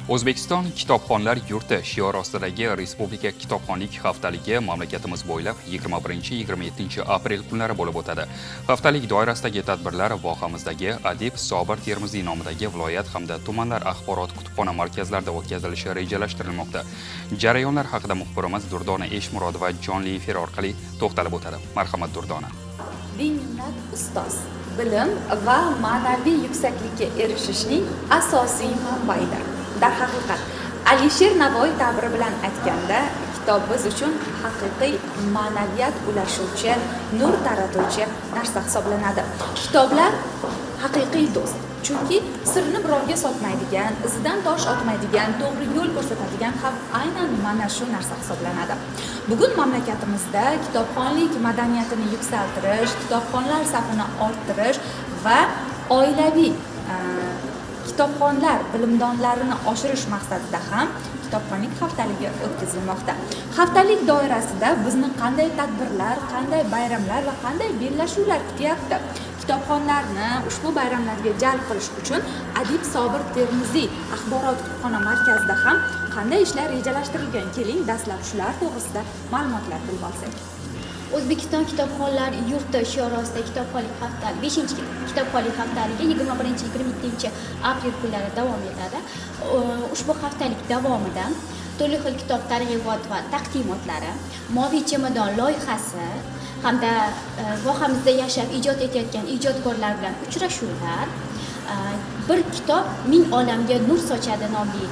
O'zbekiston kitobxonlar yurti shiori ostidagi Respublika kitobxonlik haftaligi mamlakatimiz bo'ylab 21-27 aprel kunlari bo'lib o'tadi. Haftalik doirasidagi tadbirlar vohamizdagi Adib Sobir Termiziy nomidagi viloyat hamda tumanlar axborot kutubxona markazlarida o'tkazilishi rejalashtirilmoqda. Jarayonlar haqida muxbirimiz Durdona Eshmurodova jonli efir orqali to'xtalib o'tadi. Marhamat Durdona. Beminnat ustoz bilim va ma'naviy yuksaklikka erishishning asosiy manbaidir. Darhaqiqat, Alisher Navoiy ta'biri bilan aytganda, kitob biz uchun haqiqiy ma'naviyat ulashuvchi, nur taratuvchi narsa hisoblanadi. Kitoblar haqiqiy do'st. Chunki sirni birovga sotmaydigan, izidan tosh otmaydigan, to'g'ri yo'l ko'rsatadigan ham aynan mana shu narsa hisoblanadi. Bugun mamlakatimizda kitobxonlik madaniyatini yuksaltirish, kitobxonlar safini orttirish va oilaviy kitobxonlar bilimdonlarini oshirish maqsadida ham kitobxonlik haftaligi o'tkazilmoqda. Haftalik doirasida bizni qanday tadbirlar, qanday bayramlar va qanday bellashuvlar kutyapti? Kitobxonlarni ushbu bayramlarga jalb qilish uchun Adib Sobir Termiziy axborot kutubxona markazida ham qanday ishlar rejalashtirilgan? Keling, dastlab shular to'g'risida ma'lumotlar bilib olsak. O'zbekiston kitobxonlar yurti shiori ostida kitobxonlik haftaligi 5-kitobxonlik haftaligi 21-27 aprel kunlari davom etadi. Ushbu haftalik davomida turli xil kitob targ'ibot va taqdimotlari, Moviy chemadon loyihasi hamda vohamizda yashab ijod etayotgan ijodkorlar bilan uchrashuvlar, bir kitob ming olamga nur sochadi nomli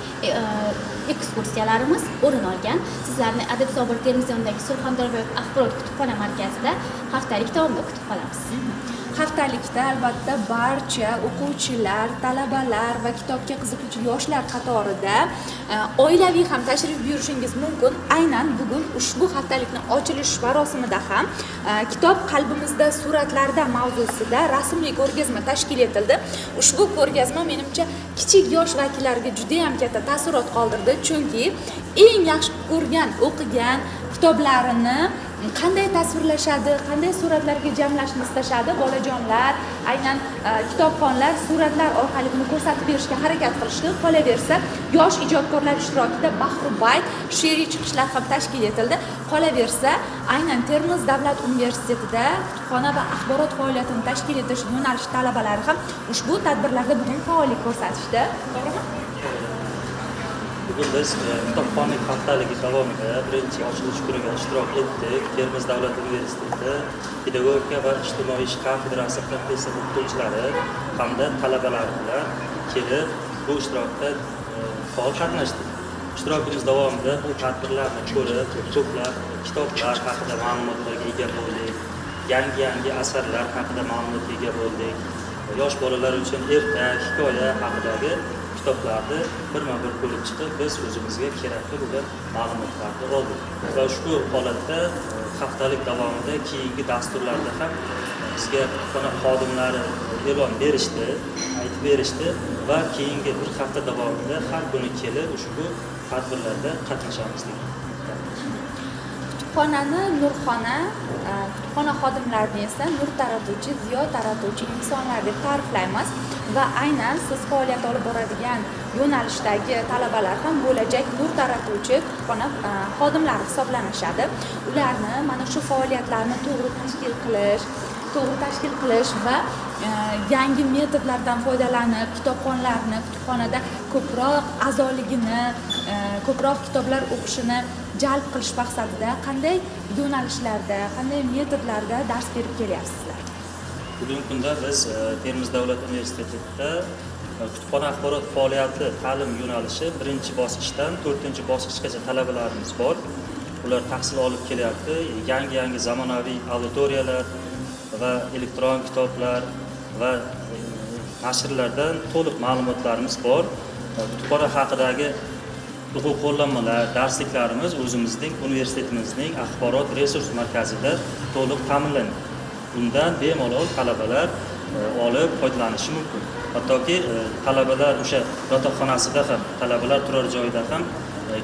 ekskursiyalarimiz o'rin olgan. Sizlarni Adib Sobir Termiziyondagi Surxondaryo axborot kutubxona markazida haftalik davomida kutib qolamiz. Haftalikda albatta barcha o'quvchilar, talabalar va kitobga qiziquvchi yoshlar qatorida oilaviy ham tashrif buyurishingiz mumkin. Aynan bugun ushbu haftalikni ochilish marosimida ham kitob qalbimizda suratlarda mavzusida rasmli ko'rgazma tashkil etildi. Ushbu ko'rgazma menimcha kichik yosh vakillariga juda ham katta taassurot qoldirdi, chunki eng yaxshi ko'rgan, o'qigan kitoblarini qanday tasvirlashadi, qanday suratlarga jamlashni istashadi bolajonlar, aynan kitobxonlar suratlar orqali buni ko'rsatib berishga harakat qilishdi. Qolaversa, yosh ijodkorlar ishtirokida bahru bayt she'riy chiqishlar ham tashkil etildi. Qolaversa, aynan Termiz davlat universitetida kutubxona va axborot faoliyatini tashkil etish yo'nalishi talabalari ham ushbu tadbirlarda bugun faollik ko'rsatishdi. To'g'rimi? Bugun biz kitobxonlik haftaligi davomida birinchi ochilish kuniga ishtirok etdik. Termiz davlat universiteti pedagogika va ijtimoiy ish kafedrasi professor o'qituvchilari hamda talabalar bilan kelib bu ishtirokda faol qatnashdik. Ishtirokimiz davomida bu tadbirlarni ko'rib, ko'plab kitoblar haqida ma'lumotlarga ega bo'ldik. Yangi asarlar haqida ma'lumotga ega bo'ldik. Yosh bolalar uchun ertak, hikoya haqidagi kitoblarni birma-bir ko'rib chiqib, biz o'zimizga kerakli bo'lgan ma'lumotlarni oldik. Va ushbu holatda haftalik davomida keyingi dasturlarda ham bizga kutubxona xodimlari e'lon berishdi, aytib berishdi va keyingi bir hafta davomida har kuni kelib ushbu tadbirlarda qatnashamiz degan. Kutubxonani nurxona, kutubxona xodimlarini esa nur taratuvchi, ziyo taratuvchi insonlar deb ta'riflaymiz va aynan siz faoliyat olib boradigan yo'nalishdagi talabalar ham bo'lajak nur taratuvchi kutubxona xodimlari hisoblanishadi. Ularni mana shu faoliyatlarni to'g'ri tashkil qilish va yangi metodlardan foydalanib kitobxonlarni kutubxonada ko'proq a'zoligini, ko'proq kitoblar o'qishini jalb qilish maqsadida qanday yo'nalishlarda, qanday metodlarda dars berib kelyapsizlar? Bugungi kunda biz Termiz davlat universitetida kutubxona axborot faoliyati ta'lim yo'nalishi 1-bosqichdan 4-bosqichgacha talabalarimiz bor. Ular tahsil olib kelyapti. Yangi zamonaviy auditoriyalar va elektron kitoblar va nashrlardan to'liq ma'lumotlarimiz bor. Kutubxona haqidagi o'quv qo'llanmalar, darsliklarimiz o'zimizning universitetimizning axborot resurs markazida to'liq ta'minlanadi. Bundan bemalol talabalar olib foydalanishi mumkin. Hattoki talabalar o'sha yotoqxonasida ham, talabalar turar joyida ham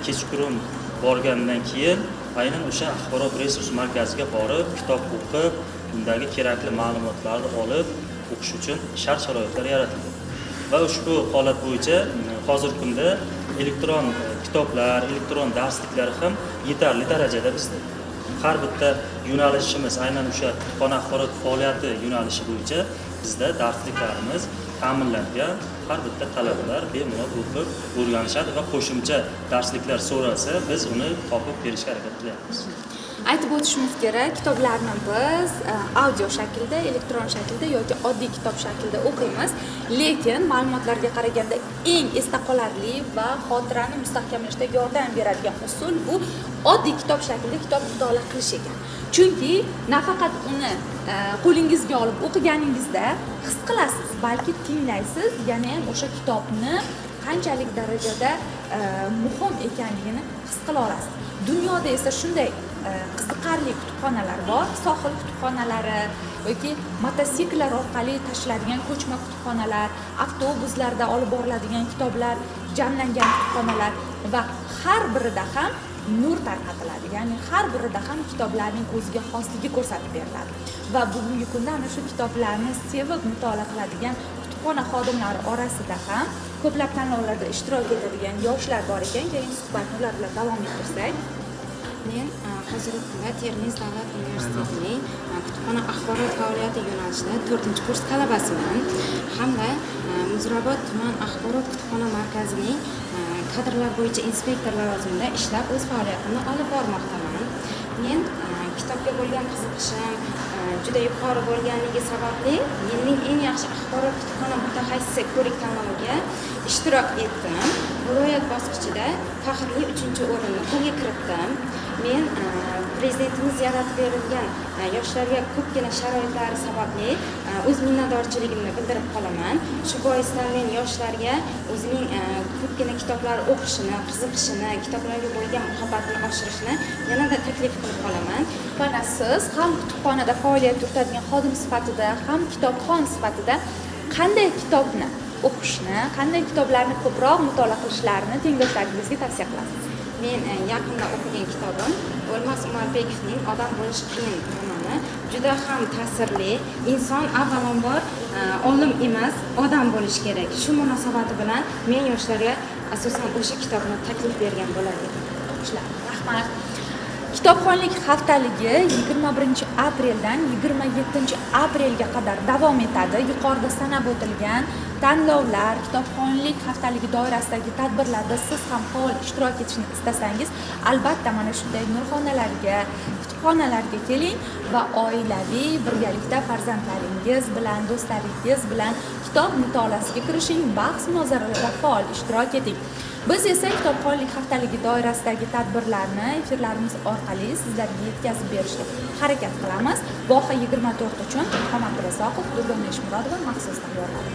kechqurun borgandan keyin aynan o'sha axborot resurs markaziga borib, kitob o'qib, undagi kerakli ma'lumotlarni olib o'qish uchun shart-sharoitlar yaratildi. Va ushbu holat bo'yicha hozirgi kunda elektron kitoblar, elektron darsliklar ham yetarli darajada bizda. Har bitta yo'nalishimiz aynan o'sha kutubxona axborot faoliyati yo'nalishi bo'yicha bizda darsliklarimiz ta'minlangan. Har bitta talabalar bemalol o'qib o'rganishadi va qo'shimcha darsliklar so'ralsa biz uni topib berishga harakat qilyapmiz. Aytib o'tishimiz kerak, kitoblarni biz audio shaklda, elektron shaklda yoki oddiy kitob shaklda o'qiymiz, lekin ma'lumotlarga qaraganda eng esda qolarli va xotirani mustahkamlashga yordam beradigan usul bu oddiy kitob shaklida kitob mutolaa qilish ekan. Chunki nafaqat uni qo'lingizga olib o'qiganingizda his qilasiz, balki tinglaysiz, yana ham o'sha kitobni qanchalik darajada muhim ekanligini his qila olasiz. Dunyoda esa shunday qiziqarli kutubxonalar bor, sohil kutubxonalari yoki mototsikllar orqali tashlanadigan ko'chma kutubxonalar, avtobuslarda olib boriladigan kitoblar jamlangan kutubxonalar va har birida ham nur tarqatiladi. Ya'ni har birida ham kitoblarning o'ziga xosligi ko'rsatib beriladi. Va bugungi kunda ana shu kitoblarni sevib mutolaa qiladigan kutubxona xodimlari orasida ham ko'plab tanlovlarda ishtirok etadigan yoshlar bor ekan. Keyin suhbatni ular bilan davom ettirsak. Men hozirgi kunda Termiz davlat universitetining kutubxona axborot faoliyati yo'nalishida 4-kurs talabasiman hamda Muzrabot tuman axborot kutubxona markazining kadrlar bo'yicha inspektor lavozimida ishlab o'z faoliyatimni olib bormoqdaman. Men kitobga bo'lgan qiziqishim juda yuqori bo'lganligi sababli yilning eng yaxshi axborot kutubxona mutaxassisi ko'rik tanloviga ishtirok etdim. Viloyat bosqichida faxrli 3-o'rinni qo'lga kiritdim. Men prezidentimiz yaratib berilgan yoshlarga ko'pgina sharoitlari sababli o'z minnatdorchiligimni bildirib qolaman. Shu boisdan men yoshlarga o'zining ko'pgina kitoblar o'qishini, qiziqishini, kitoblarga bo'lgan muhabbatini oshirishni yanada taklif qilib qolaman. Mana siz ham kutubxonada faoliyat yuritadigan xodim sifatida, ham kitobxon sifatida qanday kitobni o'qishni, qanday kitoblarni ko'proq mutolaa qilishlarini tengdoshlaringizga tavsiya qilasiz? Men yaqinda o'qigan kitobim O'lmas Umarbekovning Odam bo'lish qiyin romani juda ham ta'sirli. Inson avvalambor olim emas, odam bo'lish kerak. Shu munosabati bilan men yoshlarga asosan o'sha kitobni taklif bergan bo'lar edim. Rahmat. Kitobxonlik haftaligi 21-apreldan 27-aprelga qadar davom etadi. Yuqorida sanab o'tilgan tanlovlar, kitobxonlik haftaligi doirasidagi tadbirlarda siz ham faol ishtirok etishni istasangiz, albatta mana shunday nurxonalarga, kutubxonalarga keling va oilaviy birgalikda farzandlaringiz bilan, do'stlaringiz bilan kitob mutolaasiga kirishing, bahs-munozaralarda faol ishtirok eting. Biz esa kitobxonlik haftaligi doirasidagi tadbirlarni efirlarimiz orqali sizlarga yetkazib berishga harakat qilamiz. Voha 24 uchun Muhammad Razoqov, Durgona Eshmurodova maxsus tayyorladi.